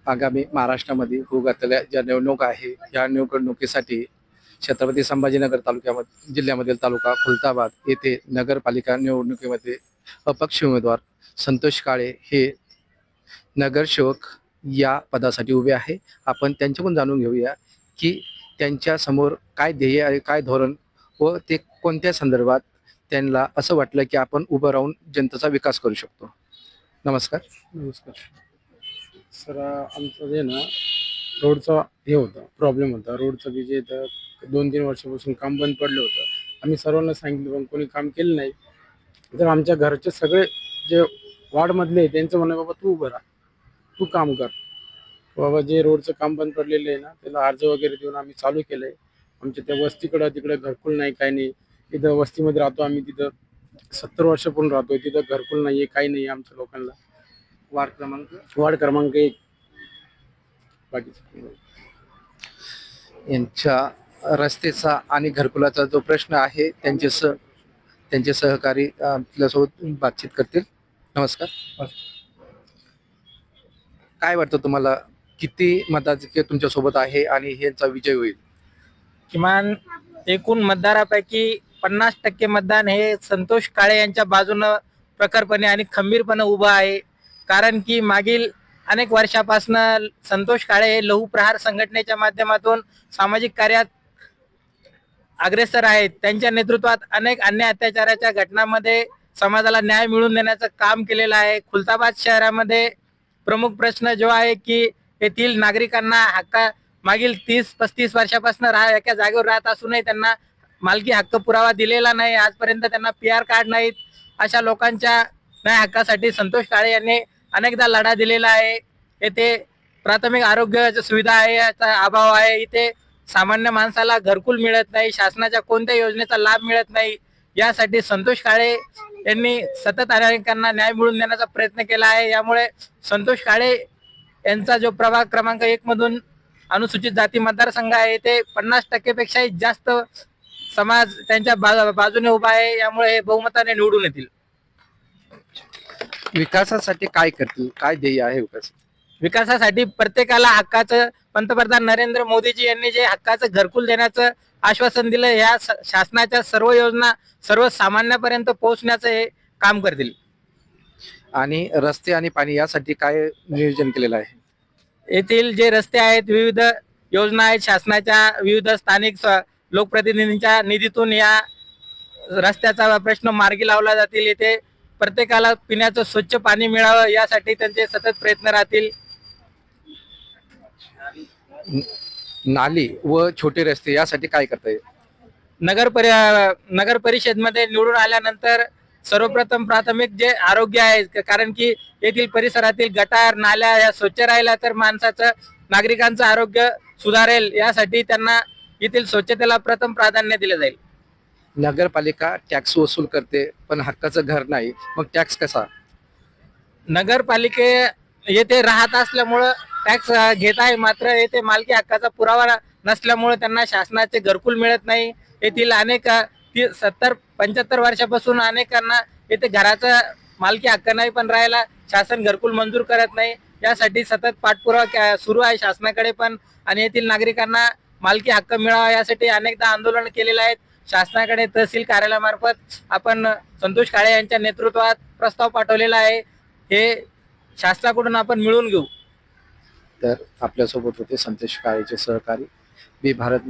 आगामी महाराष्ट्रामध्ये होऊ घातलेल्या ज्या निवडणूक आहे या निवडणुकीसाठी छत्रपती संभाजीनगर जिल्ह्यामधील तालुका खुलताबाद येथे नगरपालिका निवडणुकीमध्ये अपक्ष उमेदवार संतोष काळे हे नगरसेवक या पदासाठी उभे आहे। आपण त्यांच्याकडून जाणून घेऊया की त्यांच्या समोर काय ध्येय आहे, काय धोरण व ते कोणत्या संदर्भात त्यांना असं वाटलं की आपण उभं राहून जनतेचा विकास करू शकतो। नमस्कार। नमस्कार सर, आमचं जे ना रोडचा हे होता प्रॉब्लेम होता। रोडचं बी जे 2-3 वर्षापासून काम बंद पडलं होतं। आम्ही सर्वांना सांगितलं पण कोणी काम केलं नाही। तर आमच्या घरचे सगळे जे वार्डमधले आहे त्यांचं म्हणणं, बाबा तू उभं राहा, तू काम कर बाबा। जे रोडचं काम बंद पडलेलं आहे ना त्याला अर्ज वगैरे देऊन आम्ही चालू केलंय। आमच्या त्या वस्तीकडं तिकडे घरकुल नाही, काही नाही। तिथं वस्तीमध्ये राहतो आम्ही, तिथं 70 वर्षापूर्वी राहतोय, तिथं घरकुल नाहीये, काही नाही आमच्या लोकांना। वार्ड क्रमांक 1 बाकी यांच्या रस्त्याचा आणि घरकुलाचा जो प्रश्न आहे त्यांचे सहकारी आपल्यासोबत बातचीत करतील। नमस्कार। काय वाटतं तुम्हाला, किती मताधिक्य तुमच्या सोबत आहे आणि ह्यांचा विजय होईल? किमान एकूण मतदारापैकी 50% मतदान हे संतोष काळे यांच्या बाजूनं प्रखरपणे आणि खंबीरपणे उभं आहे। कारण की मागील अनेक वर्षापासून संतोष काळे हे लहू प्रहार संघटनेच्या माध्यमातून सामाजिक कार्यात अग्रेसर आहेत। त्यांच्या नेतृत्वात अनेक अन्याय अत्याचाराच्या घटनांमध्ये समाजाला न्याय मिळवून देण्याचं काम केलेलं आहे। खुलताबाद शहरामध्ये प्रमुख प्रश्न जो आहे की येथील नागरिकांना मागील 30-35 वर्षापासून एका जागेवर राहत असूनही त्यांना मालकी हक्क पुरावा दिलेला नाही। आजपर्यंत त्यांना PR कार्ड नाहीत। अशा लोकांच्या न्याय हक्कासाठी संतोष काळे यांनी अनेकदा लढा दिलेला आहे। येथे प्राथमिक आरोग्य सुविधा आहे याचा अभाव आहे। इथे सामान्य माणसाला घरकुल मिळत नाही, शासनाच्या कोणत्या योजनेचा लाभ मिळत नाही। यासाठी संतोष काळे यांनी सतत अनेकांना न्याय मिळवून देण्याचा प्रयत्न केला आहे। यामुळे संतोष काळे यांचा जो प्रभाग क्रमांक 1 मधून अनुसूचित जाती मतदारसंघ आहे ते 50% पेक्षाही जास्त समाज त्यांच्या बाजूने उभा आहे। यामुळे हे बहुमताने निवडून येतील। विकासासाठी काय करतील, काय ध्येय आहे विकासासाठी प्रत्येकाला हक्काचं, पंतप्रधान नरेंद्र मोदीजी यांनी जे हक्काचं घरकुल देण्याचं आश्वासन दिलं, या शासनाच्या सर्व योजना सर्वसामान्यापर्यंत पोहोचण्याचं हे काम करतील। आणि रस्ते आणि पाणी यासाठी काय नियोजन केलेलं आहे? येथील जे रस्ते आहेत, विविध योजना आहेत शासनाच्या, विविध स्थानिक लोकप्रतिनिधींच्या निधीतून या रस्त्याचा प्रश्न मार्गी लावला जातील। येथे प्रत्येकाला पिण्याचं स्वच्छ पाणी मिळावं यासाठी त्यांचे सतत प्रयत्न राहतील। नाली व छोटे रस्ते यासाठी काय करता येईल? नगर परिषदमध्ये निवडून आल्यानंतर सर्वप्रथम प्राथमिक जे आरोग्य आहे, कारण की येथील परिसरातील गटार नाल्या या स्वच्छ राहिल्या तर नागरिकांचं आरोग्य सुधारेल। यासाठी त्यांना येथील स्वच्छतेला प्रथम प्राधान्य दिले जाईल। नगरपालिका टॅक्स वसूल करते पण हक्काचं घर नाही, मग टॅक्स कसा? नगरपालिके येथे राहत असल्यामुळं टॅक्स घेत आहे, मात्र येथे मालकी हक्काचा पुरावा नसल्यामुळे त्यांना शासनाचे घरकुल मिळत नाही। येथील अनेक 70-75 वर्षापासून अनेकांना येथे घराचा मालकी हक्क नाही, पण राहायला शासन घरकुल मंजूर करत नाही। यासाठी सतत पाठपुरावा सुरू आहे शासनाकडे पण, आणि येथील नागरिकांना मालकी हक्क मिळावा यासाठी अनेकदा आंदोलन केलेले आहेत। शासनाकडे तहसील कार्यालयामार्फत आपण संतोष काळे यांच्या नेतृत्वात प्रस्ताव पाठवलेला आहे, हे शासनाकडून आपण मिळवून घेऊ। तर आपल्यासोबत होते संतोष काळेचे सहकारी बी भारत।